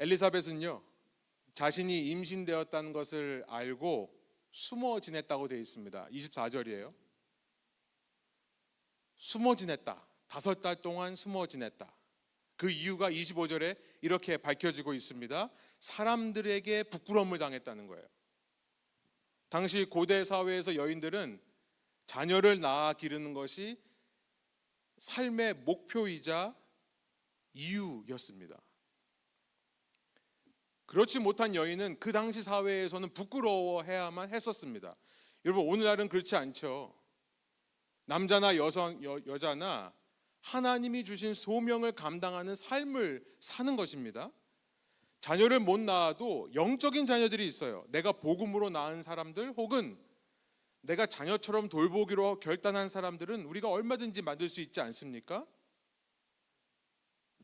엘리사벳은요, 자신이 임신되었다는 것을 알고 숨어 지냈다고 되어 있습니다. 24절이에요. 숨어 지냈다. 5달 동안 숨어 지냈다. 그 이유가 25절에 이렇게 밝혀지고 있습니다. 사람들에게 부끄러움을 당했다는 거예요. 당시 고대 사회에서 여인들은 자녀를 낳아 기르는 것이 삶의 목표이자 이유였습니다. 그렇지 못한 여인은 그 당시 사회에서는 부끄러워해야만 했었습니다. 여러분, 오늘날은 그렇지 않죠. 남자나 여자나 하나님이 주신 소명을 감당하는 삶을 사는 것입니다. 자녀를 못 낳아도 영적인 자녀들이 있어요. 내가 복음으로 낳은 사람들, 혹은 내가 자녀처럼 돌보기로 결단한 사람들은 우리가 얼마든지 만들 수 있지 않습니까?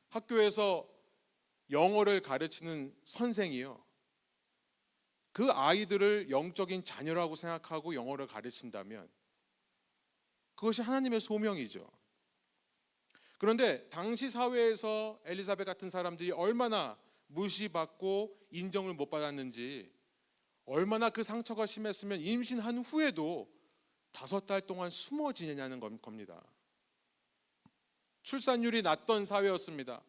학교에서 영어를 가르치는 선생이요, 그 아이들을 영적인 자녀라고 생각하고 영어를 가르친다면 그것이 하나님의 소명이죠. 그런데 당시 사회에서 엘리사벳 같은 사람들이 얼마나 무시받고 인정을 못 받았는지, 얼마나 그 상처가 심했으면 임신한 후에도 5달 동안 숨어 지내냐는 겁니다. 출산율이 낮던 사회였습니다.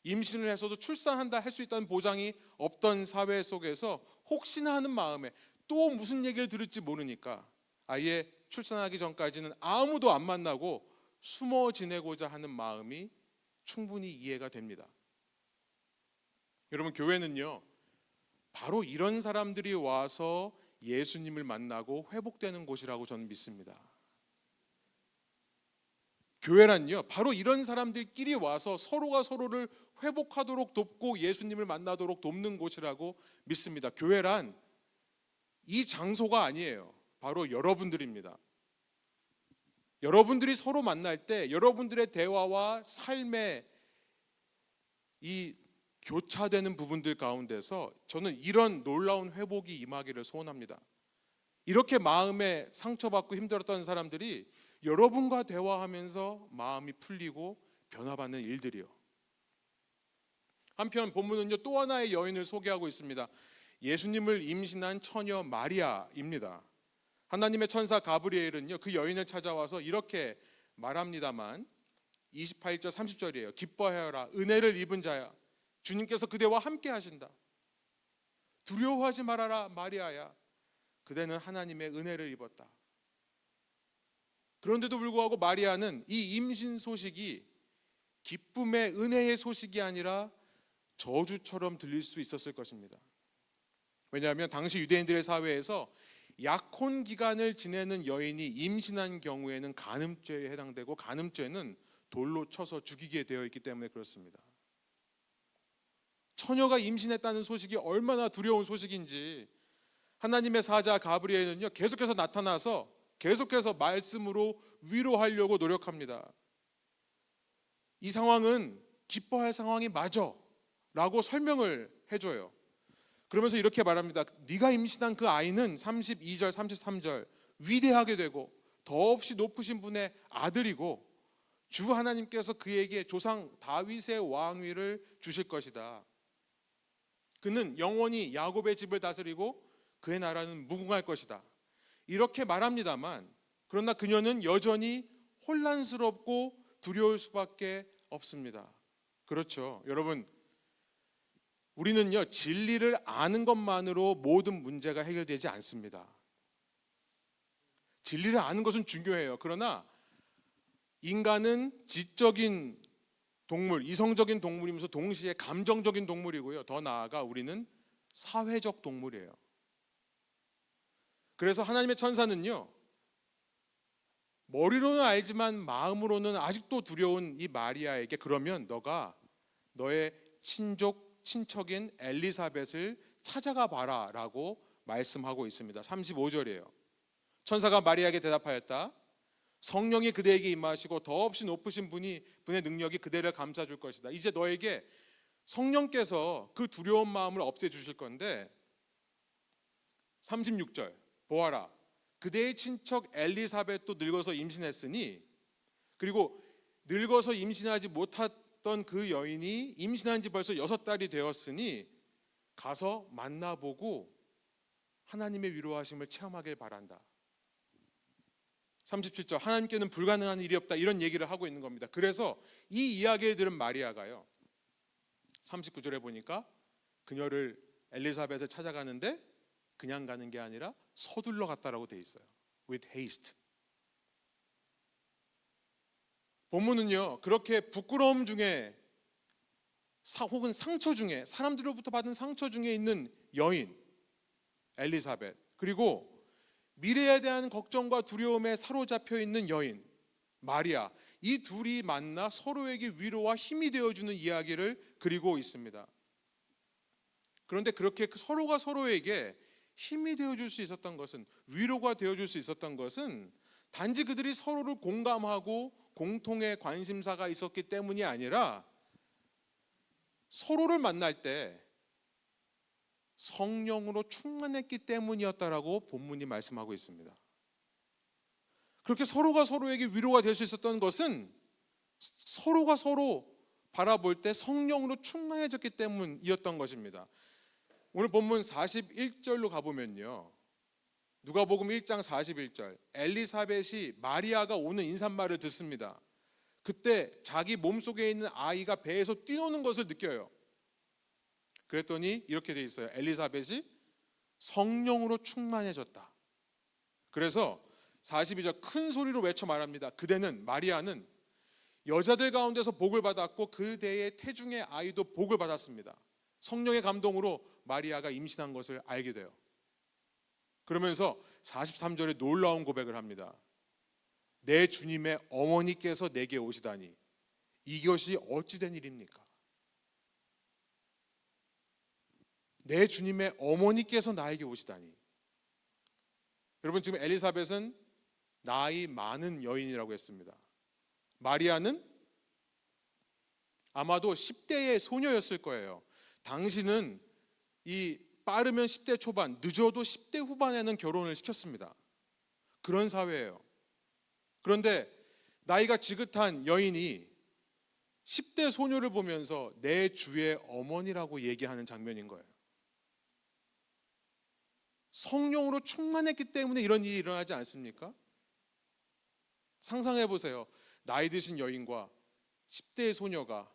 임신을 해서도 출산한다 할 수 있다는 보장이 없던 사회 속에서 혹시나 하는 마음에 또 무슨 얘기를 들을지 모르니까 아예 출산하기 전까지는 아무도 안 만나고 숨어 지내고자 하는 마음이 충분히 이해가 됩니다. 여러분, 교회는요, 바로 이런 사람들이 와서 예수님을 만나고 회복되는 곳이라고 저는 믿습니다. 교회란요, 바로 이런 사람들끼리 와서 서로가 서로를 회복하도록 돕고 예수님을 만나도록 돕는 곳이라고 믿습니다. 교회란 이 장소가 아니에요. 바로 여러분들입니다. 여러분들이 서로 만날 때 여러분들의 대화와 삶의 이 교차되는 부분들 가운데서 저는 이런 놀라운 회복이 임하기를 소원합니다. 이렇게 마음에 상처받고 힘들었던 사람들이 여러분과 대화하면서 마음이 풀리고 변화받는 일들이요. 한편 본문은요, 또 하나의 여인을 소개하고 있습니다. 예수님을 임신한 처녀 마리아입니다. 하나님의 천사 가브리엘은요, 그 여인을 찾아와서 이렇게 말합니다만 28절 30절이에요. 기뻐하여라, 은혜를 입은 자야, 주님께서 그대와 함께 하신다. 두려워하지 말아라 마리아야, 그대는 하나님의 은혜를 입었다. 그런데도 불구하고 마리아는 이 임신 소식이 기쁨의 은혜의 소식이 아니라 저주처럼 들릴 수 있었을 것입니다. 왜냐하면 당시 유대인들의 사회에서 약혼 기간을 지내는 여인이 임신한 경우에는 간음죄에 해당되고, 간음죄는 돌로 쳐서 죽이게 되어 있기 때문에 그렇습니다. 처녀가 임신했다는 소식이 얼마나 두려운 소식인지 하나님의 사자 가브리엘은요, 계속해서 나타나서 계속해서 말씀으로 위로하려고 노력합니다. 이 상황은 기뻐할 상황이 맞아 라고 설명을 해줘요. 그러면서 이렇게 말합니다. 네가 임신한 그 아이는 32절 33절 위대하게 되고 더없이 높으신 분의 아들이고 주 하나님께서 그에게 조상 다윗의 왕위를 주실 것이다. 그는 영원히 야곱의 집을 다스리고 그의 나라는 무궁할 것이다. 이렇게 말합니다만, 그러나 그녀는 여전히 혼란스럽고 두려울 수밖에 없습니다. 그렇죠. 여러분, 우리는요, 진리를 아는 것만으로 모든 문제가 해결되지 않습니다. 진리를 아는 것은 중요해요. 그러나 인간은 지적인 동물, 이성적인 동물이면서 동시에 감정적인 동물이고요. 더 나아가 우리는 사회적 동물이에요. 그래서 하나님의 천사는요, 머리로는 알지만 마음으로는 아직도 두려운 이 마리아에게, 그러면 너가 너의 친척인 엘리사벳을 찾아가 봐라 라고 말씀하고 있습니다. 35절이에요. 천사가 마리아에게 대답하였다. 성령이 그대에게 임하시고 더없이 높으신 분의 능력이 그대를 감싸줄 것이다. 이제 너에게 성령께서 그 두려운 마음을 없애주실 건데, 36절 보아라, 그대의 친척 엘리사벳도 늙어서 임신했으니, 그리고 늙어서 임신하지 못했던 있었던 그 여인이 임신한 지 벌써 6달이 되었으니 가서 만나보고 하나님의 위로하심을 체험하길 바란다. 37절, 하나님께는 불가능한 일이 없다, 이런 얘기를 하고 있는 겁니다. 그래서 이 이야기를 들은 마리아가요, 39절에 보니까 그녀를 엘리사벳을 찾아가는데 그냥 가는 게 아니라 서둘러 갔다라고 돼 있어요. With haste. 본문은요, 그렇게 부끄러움 중에 혹은 상처 중에, 사람들로부터 받은 상처 중에 있는 여인 엘리사벳, 그리고 미래에 대한 걱정과 두려움에 사로잡혀 있는 여인 마리아, 이 둘이 만나 서로에게 위로와 힘이 되어주는 이야기를 그리고 있습니다. 그런데 그렇게 서로가 서로에게 힘이 되어줄 수 있었던 것은, 위로가 되어줄 수 있었던 것은 단지 그들이 서로를 공감하고 공통의 관심사가 있었기 때문이 아니라 서로를 만날 때 성령으로 충만했기 때문이었다라고 본문이 말씀하고 있습니다. 그렇게 서로가 서로에게 위로가 될 수 있었던 것은 서로가 서로 바라볼 때 성령으로 충만해졌기 때문이었던 것입니다. 오늘 본문 41절로 가보면요, 누가복음 1장 41절, 엘리사벳이 마리아가 오는 인사말을 듣습니다. 그때 자기 몸속에 있는 아이가 배에서 뛰노는 것을 느껴요. 그랬더니 이렇게 돼 있어요. 엘리사벳이 성령으로 충만해졌다. 그래서 42절 큰 소리로 외쳐 말합니다. 그대는, 마리아는 여자들 가운데서 복을 받았고 그대의 태중의 아이도 복을 받았습니다. 성령의 감동으로 마리아가 임신한 것을 알게 돼요. 그러면서 43절에 놀라운 고백을 합니다. 내 주님의 어머니께서 내게 오시다니 이것이 어찌 된 일입니까? 내 주님의 어머니께서 나에게 오시다니. 여러분, 지금 엘리사벳은 나이 많은 여인이라고 했습니다. 마리아는 아마도 10대의 소녀였을 거예요. 당시는 이 빠르면 10대 초반, 늦어도 10대 후반에는 결혼을 시켰습니다. 그런 사회예요. 그런데 나이가 지긋한 여인이 10대 소녀를 보면서 내 주의 어머니라고 얘기하는 장면인 거예요. 성령으로 충만했기 때문에 이런 일이 일어나지 않습니까? 상상해 보세요. 나이 드신 여인과 10대의 소녀가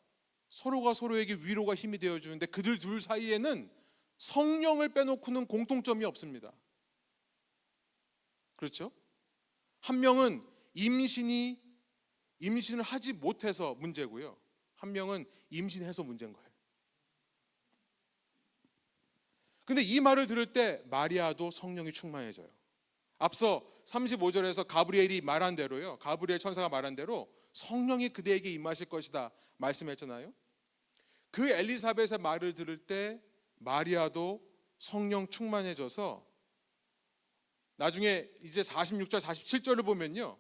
서로가 서로에게 위로가 힘이 되어주는데 그들 둘 사이에는 성령을 빼놓고는 공통점이 없습니다. 그렇죠? 한 명은 임신을 하지 못해서 문제고요, 한 명은 임신해서 문제인 거예요. 근데 이 말을 들을 때 마리아도 성령이 충만해져요. 앞서 35절에서 가브리엘이 말한 대로요, 가브리엘 천사가 말한 대로 성령이 그대에게 임하실 것이다 말씀했잖아요. 그 엘리사벳의 말을 들을 때 마리아도 성령 충만해져서 나중에 이제 46절 47절을 보면요,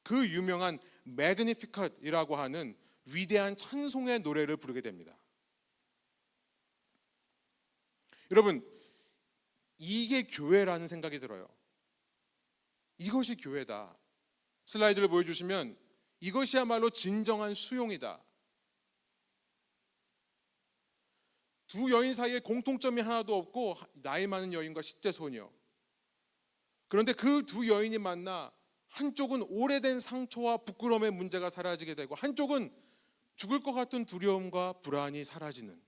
그 유명한 매그니피컷이라고 하는 위대한 찬송의 노래를 부르게 됩니다. 여러분, 이게 교회라는 생각이 들어요. 이것이 교회다. 슬라이드를 보여주시면 이것이야말로 진정한 수용이다. 두 여인 사이에 공통점이 하나도 없고 나이 많은 여인과 10대 소녀. 그런데 그 두 여인이 만나 한쪽은 오래된 상처와 부끄러움의 문제가 사라지게 되고 한쪽은 죽을 것 같은 두려움과 불안이 사라지는,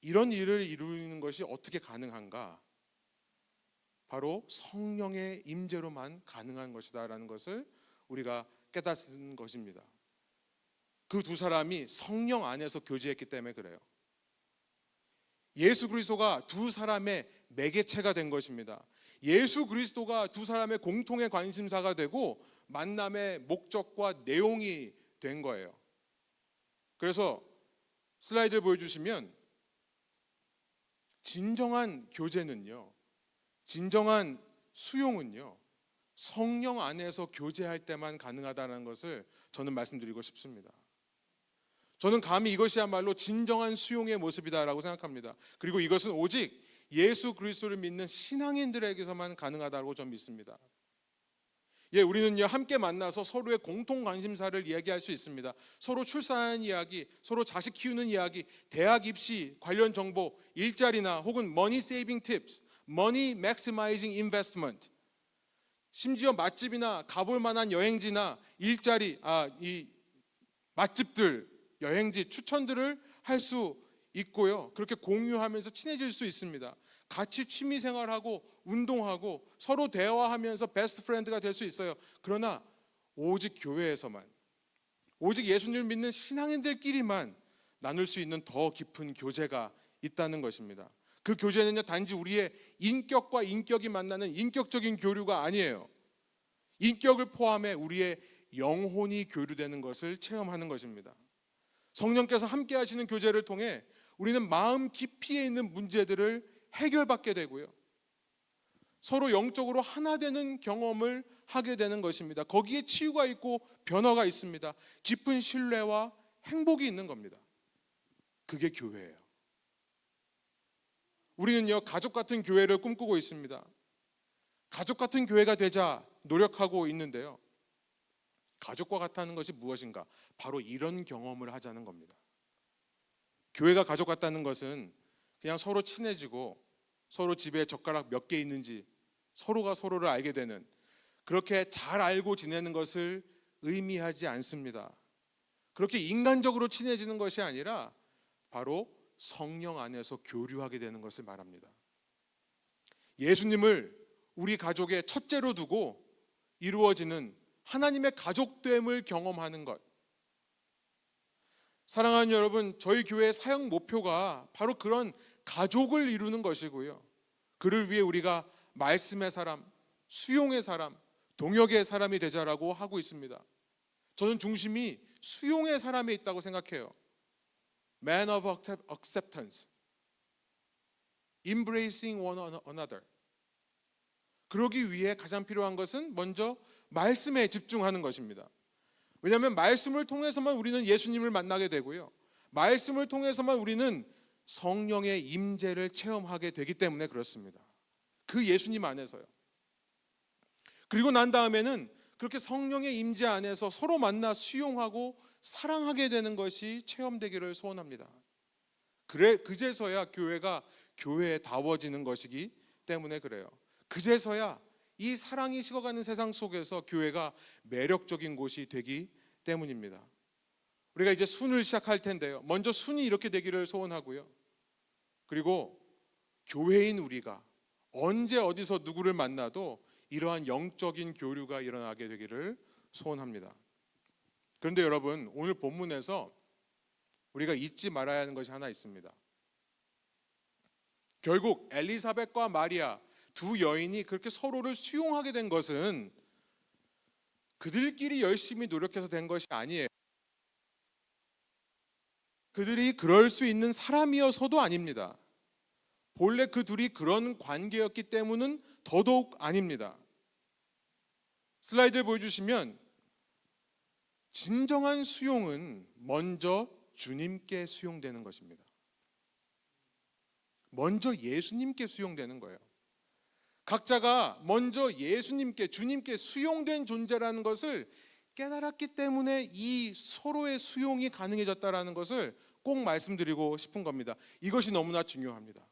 이런 일을 이루는 것이 어떻게 가능한가? 바로 성령의 임재로만 가능한 것이다라는 것을 우리가 깨닫는 것입니다. 그 두 사람이 성령 안에서 교제했기 때문에 그래요. 예수 그리스도가 두 사람의 매개체가 된 것입니다. 예수 그리스도가 두 사람의 공통의 관심사가 되고 만남의 목적과 내용이 된 거예요. 그래서 슬라이드를 보여주시면 진정한 교제는요, 진정한 수용은요, 성령 안에서 교제할 때만 가능하다는 것을 저는 말씀드리고 싶습니다. 저는 감히 이것이야말로 진정한 수용의 모습이다라고 생각합니다. 그리고 이것은 오직 예수 그리스도를 믿는 신앙인들에게서만 가능하다고 저는 믿습니다. 우리는요 함께 만나서 서로의 공통 관심사를 이야기할 수 있습니다. 서로 출산하는 이야기, 서로 자식 키우는 이야기, 대학 입시 관련 정보, 일자리나 혹은 money saving tips, money maximizing investment, 심지어 맛집이나 가볼 만한 여행지나 일자리, 이 맛집들, 여행지 추천들을 할 수 있고요. 그렇게 공유하면서 친해질 수 있습니다. 같이 취미 생활하고 운동하고 서로 대화하면서 베스트 프렌드가 될 수 있어요. 그러나 오직 교회에서만, 오직 예수님을 믿는 신앙인들끼리만 나눌 수 있는 더 깊은 교제가 있다는 것입니다. 그 교제는요 단지 우리의 인격과 인격이 만나는 인격적인 교류가 아니에요. 인격을 포함해 우리의 영혼이 교류되는 것을 체험하는 것입니다. 성령께서 함께 하시는 교제를 통해 우리는 마음 깊이에 있는 문제들을 해결받게 되고요, 서로 영적으로 하나 되는 경험을 하게 되는 것입니다. 거기에 치유가 있고 변화가 있습니다. 깊은 신뢰와 행복이 있는 겁니다. 그게 교회예요. 우리는요 가족 같은 교회를 꿈꾸고 있습니다. 가족 같은 교회가 되자 노력하고 있는데요, 가족과 같다는 것이 무엇인가? 바로 이런 경험을 하자는 겁니다. 교회가 가족 같다는 것은 그냥 서로 친해지고 서로 집에 젓가락 몇 개 있는지 서로가 서로를 알게 되는, 그렇게 잘 알고 지내는 것을 의미하지 않습니다. 그렇게 인간적으로 친해지는 것이 아니라 바로 성령 안에서 교류하게 되는 것을 말합니다. 예수님을 우리 가족의 첫째로 두고 이루어지는 하나님의 가족됨을 경험하는 것. 사랑하는 여러분, 저희 교회의 사역 목표가 바로 그런 가족을 이루는 것이고요, 그를 위해 우리가 말씀의 사람, 수용의 사람, 동역의 사람이 되자라고 하고 있습니다. 저는 중심이 수용의 사람에 있다고 생각해요. Man of acceptance, embracing one another. 그러기 위해 가장 필요한 것은 먼저 말씀에 집중하는 것입니다. 왜냐하면 말씀을 통해서만 우리는 예수님을 만나게 되고요, 말씀을 통해서만 우리는 성령의 임재를 체험하게 되기 때문에 그렇습니다. 그 예수님 안에서요. 그리고 난 다음에는 그렇게 성령의 임재 안에서 서로 만나 수용하고 사랑하게 되는 것이 체험되기를 소원합니다. 그제서야 교회가 교회다워지는 것이기 때문에 그래요. 그제서야 이 사랑이 식어가는 세상 속에서 교회가 매력적인 곳이 되기 때문입니다. 우리가 이제 순을 시작할 텐데요, 먼저 순이 이렇게 되기를 소원하고요, 그리고 교회인 우리가 언제 어디서 누구를 만나도 이러한 영적인 교류가 일어나게 되기를 소원합니다. 그런데 여러분, 오늘 본문에서 우리가 잊지 말아야 하는 것이 하나 있습니다. 결국 엘리사벳과 마리아 두 여인이 그렇게 서로를 수용하게 된 것은 그들끼리 열심히 노력해서 된 것이 아니에요. 그들이 그럴 수 있는 사람이어서도 아닙니다. 본래 그 둘이 그런 관계였기 때문은 더더욱 아닙니다. 슬라이드를 보여주시면 진정한 수용은 먼저 주님께 수용되는 것입니다. 먼저 예수님께 수용되는 거예요. 각자가 먼저 예수님께, 주님께 수용된 존재라는 것을 깨달았기 때문에 이 서로의 수용이 가능해졌다는 것을 꼭 말씀드리고 싶은 겁니다. 이것이 너무나 중요합니다.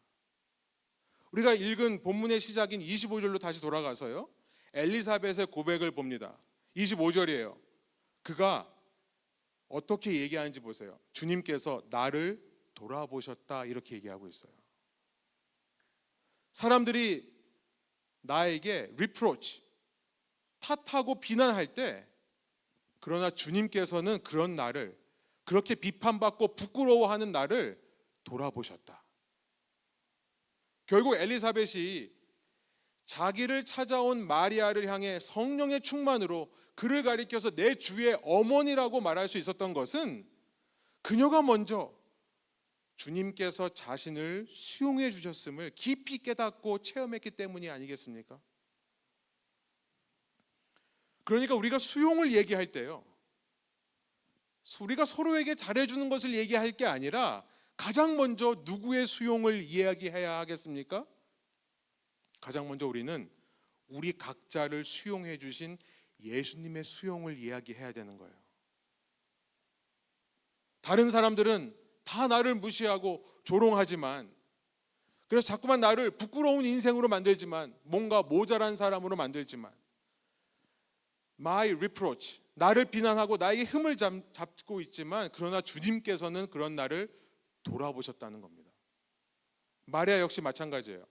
우리가 읽은 본문의 시작인 25절로 다시 돌아가서요, 엘리사벳의 고백을 봅니다. 25절이에요. 그가 어떻게 얘기하는지 보세요. 주님께서 나를 돌아보셨다, 이렇게 얘기하고 있어요. 사람들이 나에게 reproach, 탓하고 비난할 때, 그러나 주님께서는 그런 나를, 그렇게 비판받고 부끄러워하는 나를 돌아보셨다. 결국 엘리사벳이 자기를 찾아온 마리아를 향해 성령의 충만으로 그를 가리켜서 내 주의 어머니라고 말할 수 있었던 것은 그녀가 먼저 주님께서 자신을 수용해 주셨음을 깊이 깨닫고 체험했기 때문이 아니겠습니까? 그러니까 우리가 수용을 얘기할 때요, 우리가 서로에게 잘해주는 것을 얘기할 게 아니라 가장 먼저 누구의 수용을 이야기해야 하겠습니까? 가장 먼저 우리는 우리 각자를 수용해 주신 예수님의 수용을 이야기해야 되는 거예요. 다른 사람들은 다 나를 무시하고 조롱하지만, 그래서 자꾸만 나를 부끄러운 인생으로 만들지만, 뭔가 모자란 사람으로 만들지만, my reproach, 나를 비난하고 나에게 흠을 잡고 있지만, 그러나 주님께서는 그런 나를 돌아보셨다는 겁니다. 마리아 역시 마찬가지예요.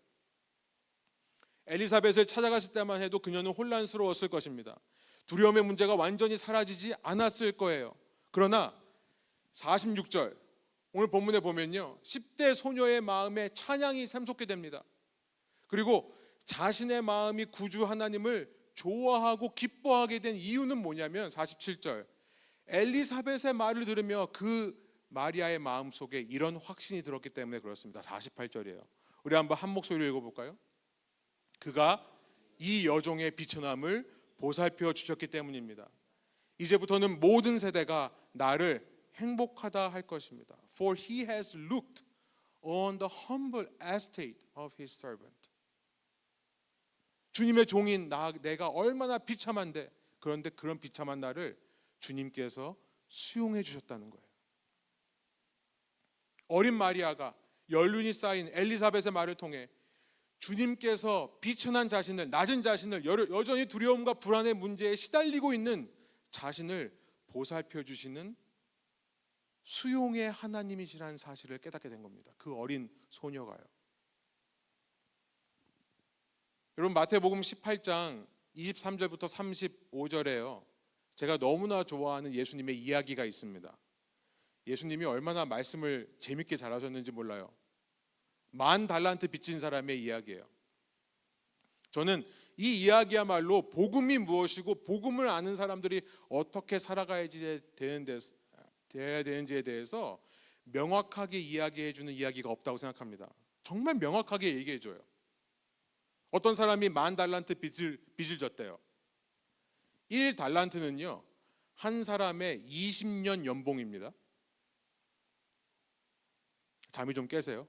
엘리사벳을 찾아갔을 때만 해도 그녀는 혼란스러웠을 것입니다. 두려움의 문제가 완전히 사라지지 않았을 거예요. 그러나 46절 오늘 본문에 보면요, 10대 소녀의 마음에 찬양이 샘솟게 됩니다. 그리고 자신의 마음이 구주 하나님을 좋아하고 기뻐하게 된 이유는 뭐냐면 47절, 엘리사벳의 말을 들으며 그 마리아의 마음속에 이런 확신이 들었기 때문에 그렇습니다. 48절이에요. 우리 한번 한 목소리로 읽어볼까요? 그가 이 여종의 비천함을 보살펴 주셨기 때문입니다. 이제부터는 모든 세대가 나를 행복하다 할 것입니다. For he has looked on the humble estate of his servant. 주님의 종인 내가 얼마나 비참한데, 그런데 그런 비참한 나를 주님께서 수용해 주셨다는 거예요. 어린 마리아가 연륜이 쌓인 엘리사벳의 말을 통해 주님께서 비천한 자신을, 낮은 자신을, 여전히 두려움과 불안의 문제에 시달리고 있는 자신을 보살펴 주시는 수용의 하나님이시라는 사실을 깨닫게 된 겁니다. 그 어린 소녀가요. 여러분, 마태복음 18장 23절부터 35절에요. 제가 너무나 좋아하는 예수님의 이야기가 있습니다. 예수님이 얼마나 말씀을 재밌게 잘하셨는지 몰라요. 10,000달란트 빚진 사람의 이야기예요. 저는 이 이야기야말로 복음이 무엇이고 복음을 아는 사람들이 어떻게 살아가야 되는지에 대해서 명확하게 이야기해 주는 이야기가 없다고 생각합니다. 정말 명확하게 얘기해 줘요. 어떤 사람이 10,000달란트 빚을 졌대요. 1달란트는요, 한 사람의 20년 연봉입니다. 잠이 좀 깨세요.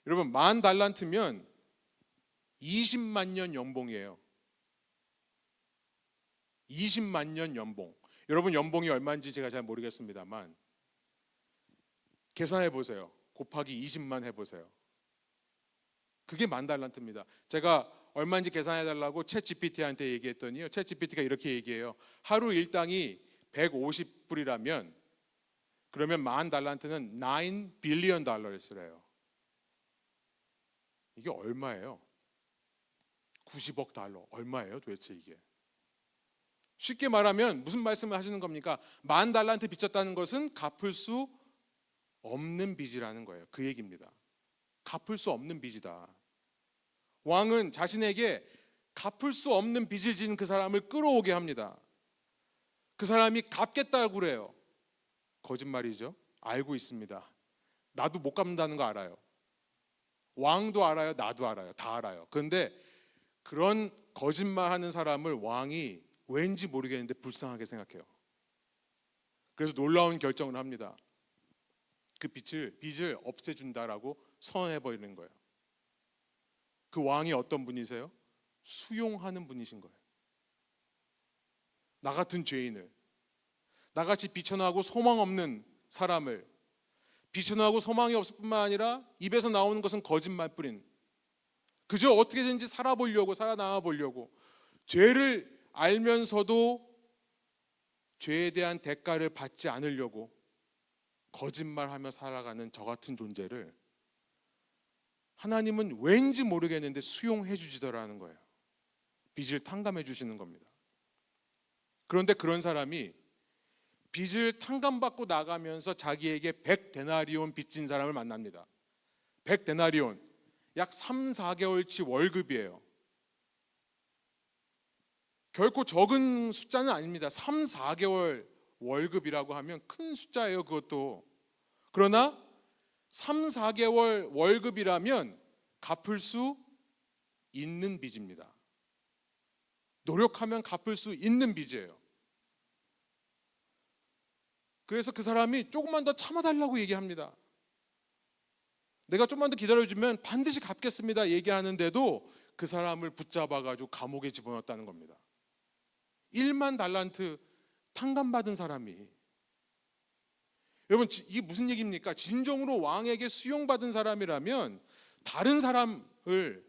여러분, 10,000달란트면 20만 년 연봉이에요. 20만 년 연봉. 여러분, 연봉이 얼마인지 제가 잘 모르겠습니다만 계산해 보세요. 곱하기 20만 해보세요. 그게 10,000달란트입니다. 제가 얼마인지 계산해 달라고 챗 GPT한테 얘기했더니요, 챗 GPT가 이렇게 얘기해요. 하루 일당이 150불이라면 그러면 10,000달란트는 9 빌리언 달러스래요. 이게 얼마예요? 90억 달러. 얼마예요 도대체 이게? 쉽게 말하면 무슨 말씀을 하시는 겁니까? 10,000달란트 빚졌다는 것은 갚을 수 없는 빚이라는 거예요. 그 얘기입니다. 갚을 수 없는 빚이다. 왕은 자신에게 갚을 수 없는 빚을 지는 그 사람을 끌어오게 합니다. 그 사람이 갚겠다고 그래요. 거짓말이죠. 알고 있습니다. 나도 못 갚는다는 거 알아요. 왕도 알아요. 나도 알아요. 다 알아요. 그런데 그런 거짓말하는 사람을 왕이 왠지 모르겠는데 불쌍하게 생각해요. 그래서 놀라운 결정을 합니다. 그 빚을 없애준다라고 선언해버리는 거예요. 그 왕이 어떤 분이세요? 수용하는 분이신 거예요. 나 같은 죄인을, 나같이 비천하고 소망 없는 사람을, 비천하고 소망이 없을 뿐만 아니라 입에서 나오는 것은 거짓말뿐인, 그저 어떻게든지 살아나가 보려고, 죄를 알면서도 죄에 대한 대가를 받지 않으려고 거짓말하며 살아가는 저 같은 존재를 하나님은 왠지 모르겠는데 수용해 주시더라는 거예요. 빚을 탕감해 주시는 겁니다. 그런데 그런 사람이 빚을 탕감받고 나가면서 자기에게 100데나리온 빚진 사람을 만납니다. 100데나리온, 약 3, 4개월치 월급이에요. 결코 적은 숫자는 아닙니다. 3, 4개월 월급이라고 하면 큰 숫자예요, 그것도. 그러나 3, 4개월 월급이라면 갚을 수 있는 빚입니다. 노력하면 갚을 수 있는 빚이에요. 그래서 그 사람이 조금만 더 참아달라고 얘기합니다. 내가 조금만 더 기다려주면 반드시 갚겠습니다 얘기하는데도 그 사람을 붙잡아가지고 감옥에 집어넣었다는 겁니다. 1만 달란트 탕감받은 사람이, 여러분 이게 무슨 얘기입니까? 진정으로 왕에게 수용받은 사람이라면 다른 사람을,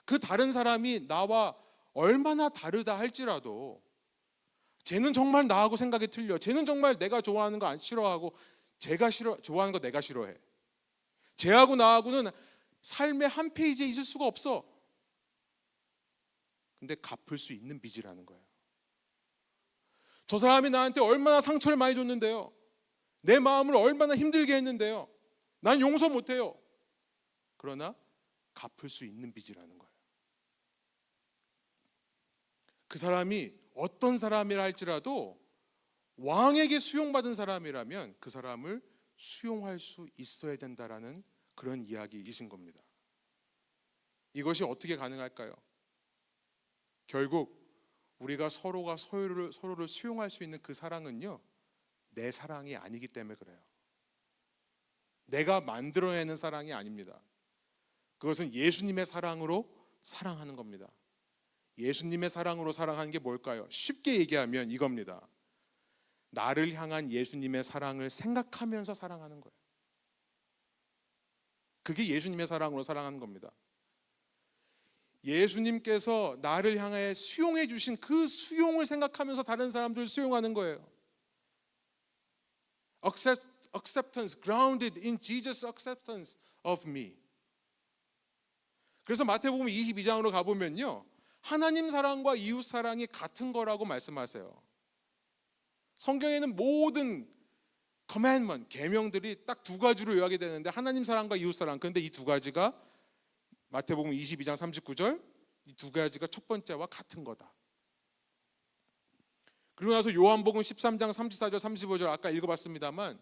그 다른 사람이 나와 얼마나 다르다 할지라도 쟤는 정말 나하고 생각이 틀려, 쟤는 정말 내가 좋아하는 거 안 싫어하고 제가 좋아하는 거 내가 싫어해, 쟤하고 나하고는 삶의 한 페이지에 있을 수가 없어. 근데 갚을 수 있는 빚이라는 거예요. 저 사람이 나한테 얼마나 상처를 많이 줬는데요, 내 마음을 얼마나 힘들게 했는데요, 난 용서 못해요. 그러나 갚을 수 있는 빚이라는 거예요. 그 사람이 어떤 사람이라 할지라도 왕에게 수용받은 사람이라면 그 사람을 수용할 수 있어야 된다라는 그런 이야기이신 겁니다. 이것이 어떻게 가능할까요? 결국 우리가 서로가 서로를 수용할 수 있는 그 사랑은요, 내 사랑이 아니기 때문에 그래요. 내가 만들어내는 사랑이 아닙니다. 그것은 예수님의 사랑으로 사랑하는 겁니다. 예수님의 사랑으로 사랑하는 게 뭘까요? 쉽게 얘기하면 이겁니다. 나를 향한 예수님의 사랑을 생각하면서 사랑하는 거예요. 그게 예수님의 사랑으로 사랑하는 겁니다. 예수님께서 나를 향해 수용해 주신 그 수용을 생각하면서 다른 사람들을 수용하는 거예요. Acceptance, grounded in Jesus' acceptance of me. 그래서 마태복음 22장으로 가보면요, 하나님 사랑과 이웃 사랑이 같은 거라고 말씀하세요. 성경에는 모든 commandment, 계명들이 딱 두 가지로 요약이 되는데 하나님 사랑과 이웃 사랑, 그런데 이 두 가지가 마태복음 22장 39절, 이 두 가지가 첫 번째와 같은 거다. 그리고 나서 요한복음 13장 34절 35절 아까 읽어봤습니다만,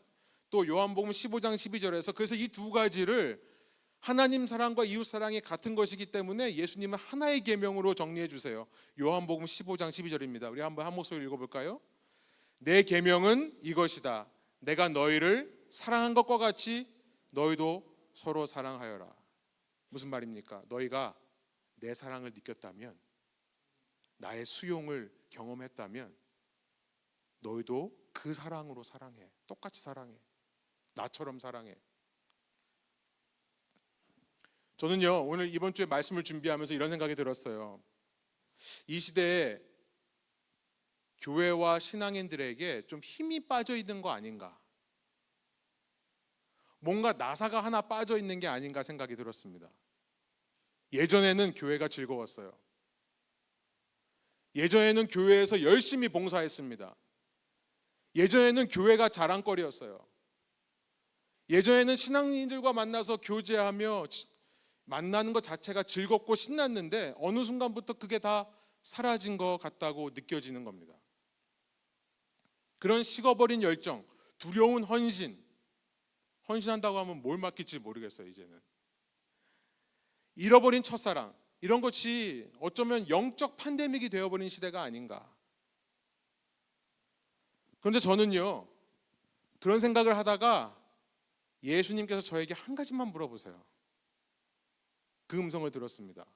또 요한복음 15장 12절에서 그래서 이 두 가지를 하나님 사랑과 이웃 사랑이 같은 것이기 때문에 예수님은 하나의 계명으로 정리해 주세요. 요한복음 15장 12절입니다. 우리 한번 한 목소리로 읽어볼까요? 내 계명은 이것이다. 내가 너희를 사랑한 것과 같이 너희도 서로 사랑하여라. 무슨 말입니까? 너희가 내 사랑을 느꼈다면, 나의 수용을 경험했다면 너희도 그 사랑으로 사랑해. 똑같이 사랑해. 나처럼 사랑해. 저는요, 오늘 이번 주에 말씀을 준비하면서 이런 생각이 들었어요. 이 시대에 교회와 신앙인들에게 좀 힘이 빠져 있는 거 아닌가, 뭔가 나사가 하나 빠져 있는 게 아닌가 생각이 들었습니다. 예전에는 교회가 즐거웠어요. 예전에는 교회에서 열심히 봉사했습니다. 예전에는 교회가 자랑거리였어요. 예전에는 신앙인들과 만나서 교제하며 만나는 것 자체가 즐겁고 신났는데 어느 순간부터 그게 다 사라진 것 같다고 느껴지는 겁니다. 그런 식어버린 열정, 두려운 헌신한다고 하면 뭘 맡길지 모르겠어요. 이제는 잃어버린 첫사랑, 이런 것이 어쩌면 영적 팬데믹이 되어버린 시대가 아닌가. 그런데 저는요, 그런 생각을 하다가 예수님께서 저에게 한 가지만 물어보세요. 그 음성을 들었습니다.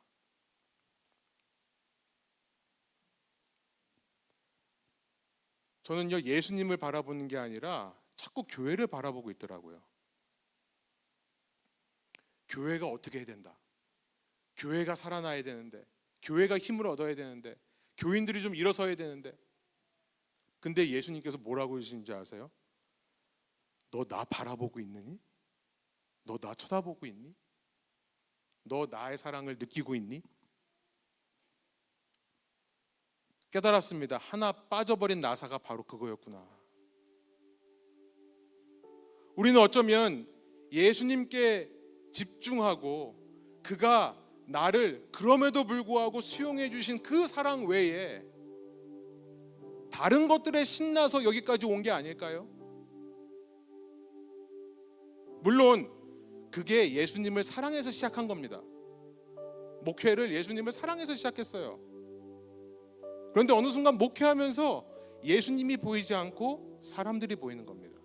저는요, 예수님을 바라보는 게 아니라 자꾸 교회를 바라보고 있더라고요. 교회가 어떻게 해야 된다, 교회가 살아나야 되는데, 교회가 힘을 얻어야 되는데, 교인들이 좀 일어서야 되는데. 근데 예수님께서 뭐라고 하시는지 아세요? 너 나 바라보고 있느니? 너 나 쳐다보고 있니? 너 나의 사랑을 느끼고 있니? 깨달았습니다. 하나 빠져버린 나사가 바로 그거였구나. 우리는 어쩌면 예수님께 집중하고 그가 나를 그럼에도 불구하고 수용해 주신 그 사랑 외에 다른 것들에 신나서 여기까지 온 게 아닐까요? 물론 그게 예수님을 사랑해서 시작한 겁니다. 목회를 예수님을 사랑해서 시작했어요. 그런데 어느 순간 목회하면서 예수님이 보이지 않고 사람들이 보이는 겁니다.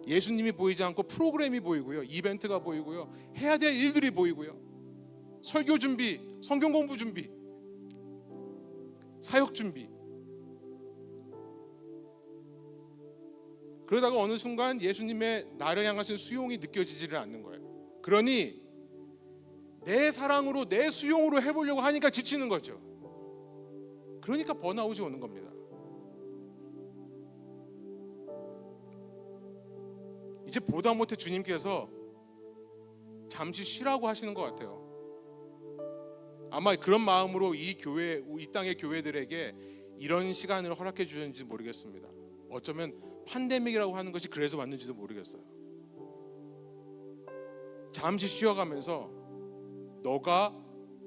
예수님이 보이지 않고 프로그램이 보이고요, 이벤트가 보이고요, 해야 될 일들이 보이고요, 설교 준비, 성경 공부 준비, 사역 준비, 그러다가 어느 순간 예수님의 나를 향하신 수용이 느껴지지를 않는 거예요. 그러니 내 사랑으로 내 수용으로 해보려고 하니까 지치는 거죠. 그러니까 번아웃이 오는 겁니다. 이제 보다 못해 주님께서 잠시 쉬라고 하시는 것 같아요. 아마 그런 마음으로 이 땅의 교회들에게 이런 시간을 허락해 주셨는지 모르겠습니다. 어쩌면 팬데믹이라고 하는 것이 그래서 왔는지도 모르겠어요. 잠시 쉬어가면서 너가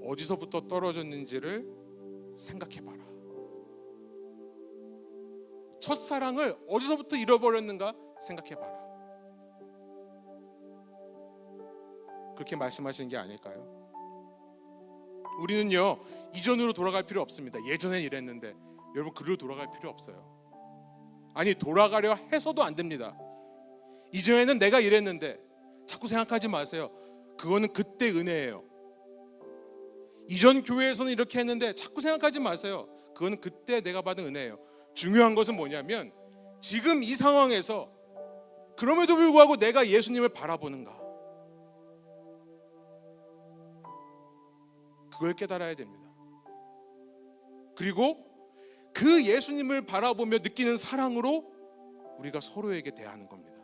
어디서부터 떨어졌는지를 생각해봐라. 첫사랑을 어디서부터 잃어버렸는가 생각해봐라. 그렇게 말씀하시는 게 아닐까요? 우리는요, 이전으로 돌아갈 필요 없습니다. 예전엔 이랬는데. 여러분, 그리로 돌아갈 필요 없어요. 아니, 돌아가려 해서도 안 됩니다. 이전에는 내가 이랬는데 자꾸 생각하지 마세요. 그거는 그때 은혜예요. 이전 교회에서는 이렇게 했는데 자꾸 생각하지 마세요. 그거는 그때 내가 받은 은혜예요. 중요한 것은 뭐냐면 지금 이 상황에서 그럼에도 불구하고 내가 예수님을 바라보는가, 그걸 깨달아야 됩니다. 그리고 그 예수님을 바라보며 느끼는 사랑으로 우리가 서로에게 대하는 겁니다.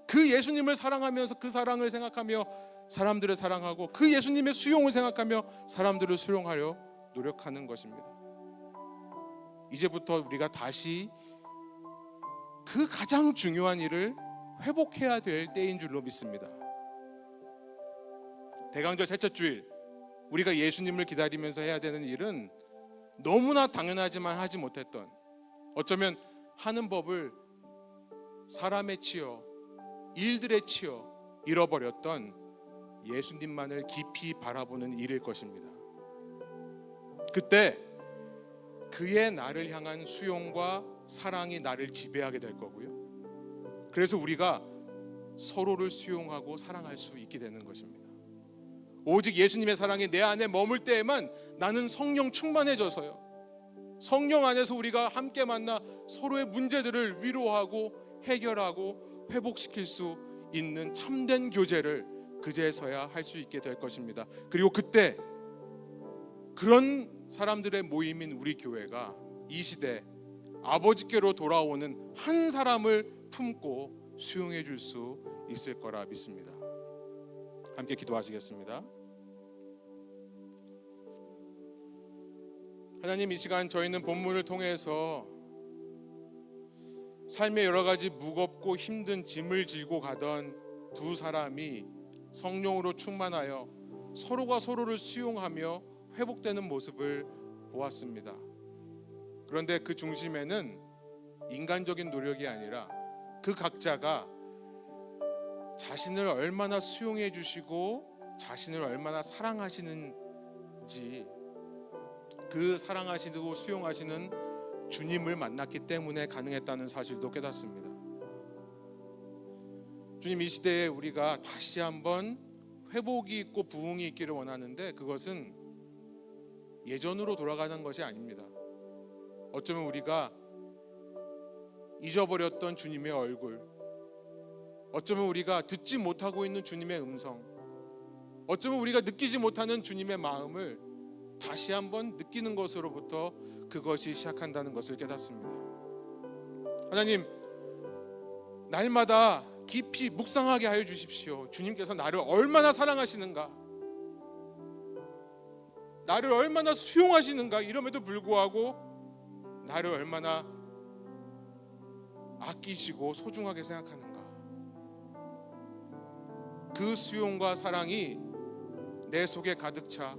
그 예수님을 사랑하면서 그 사랑을 생각하며 사람들을 사랑하고 그 예수님의 수용을 생각하며 사람들을 수용하려 노력하는 것입니다. 이제부터 우리가 다시 그 가장 중요한 일을 회복해야 될 때인 줄로 믿습니다. 대강절 셋째 주일 우리가 예수님을 기다리면서 해야 되는 일은 너무나 당연하지만 하지 못했던, 어쩌면 하는 법을 사람에 치여 일들에 치여 잃어버렸던 예수님만을 깊이 바라보는 일일 것입니다. 그때 그의 나를 향한 수용과 사랑이 나를 지배하게 될 거고요. 그래서 우리가 서로를 수용하고 사랑할 수 있게 되는 것입니다. 오직 예수님의 사랑이 내 안에 머물 때에만 나는 성령 충만해져서요, 성령 안에서 우리가 함께 만나 서로의 문제들을 위로하고 해결하고 회복시킬 수 있는 참된 교제를 그제서야 할 수 있게 될 것입니다. 그리고 그때 그런 사람들의 모임인 우리 교회가 이 시대 아버지께로 돌아오는 한 사람을 품고 수용해 줄 수 있을 거라 믿습니다. 함께 기도하시겠습니다. 하나님, 이 시간 저희는 본문을 통해서 삶의 여러 가지 무겁고 힘든 짐을 지고 가던 두 사람이 성령으로 충만하여 서로가 서로를 수용하며 회복되는 모습을 보았습니다. 그런데 그 중심에는 인간적인 노력이 아니라 그 각자가 자신을 얼마나 수용해 주시고 자신을 얼마나 사랑하시는지, 그 사랑하시고 수용하시는 주님을 만났기 때문에 가능했다는 사실도 깨닫습니다. 주님, 이 시대에 우리가 다시 한번 회복이 있고 부흥이 있기를 원하는데 그것은 예전으로 돌아가는 것이 아닙니다. 어쩌면 우리가 잊어버렸던 주님의 얼굴, 어쩌면 우리가 듣지 못하고 있는 주님의 음성, 어쩌면 우리가 느끼지 못하는 주님의 마음을 다시 한번 느끼는 것으로부터 그것이 시작한다는 것을 깨닫습니다. 하나님, 날마다 깊이 묵상하게 하여 주십시오. 주님께서 나를 얼마나 사랑하시는가, 나를 얼마나 수용하시는가, 이럼에도 불구하고 나를 얼마나 아끼시고 소중하게 생각하는가, 그 수용과 사랑이 내 속에 가득 차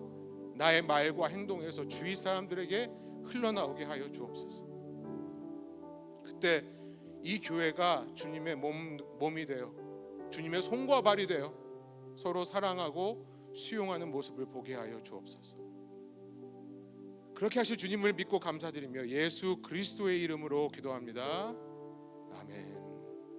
나의 말과 행동에서 주위 사람들에게 흘러나오게 하여 주옵소서. 그때 이 교회가 주님의 몸이 되어 주님의 손과 발이 되어 서로 사랑하고 수용하는 모습을 보게 하여 주옵소서. 그렇게 하실 주님을 믿고 감사드리며 예수 그리스도의 이름으로 기도합니다. 아멘.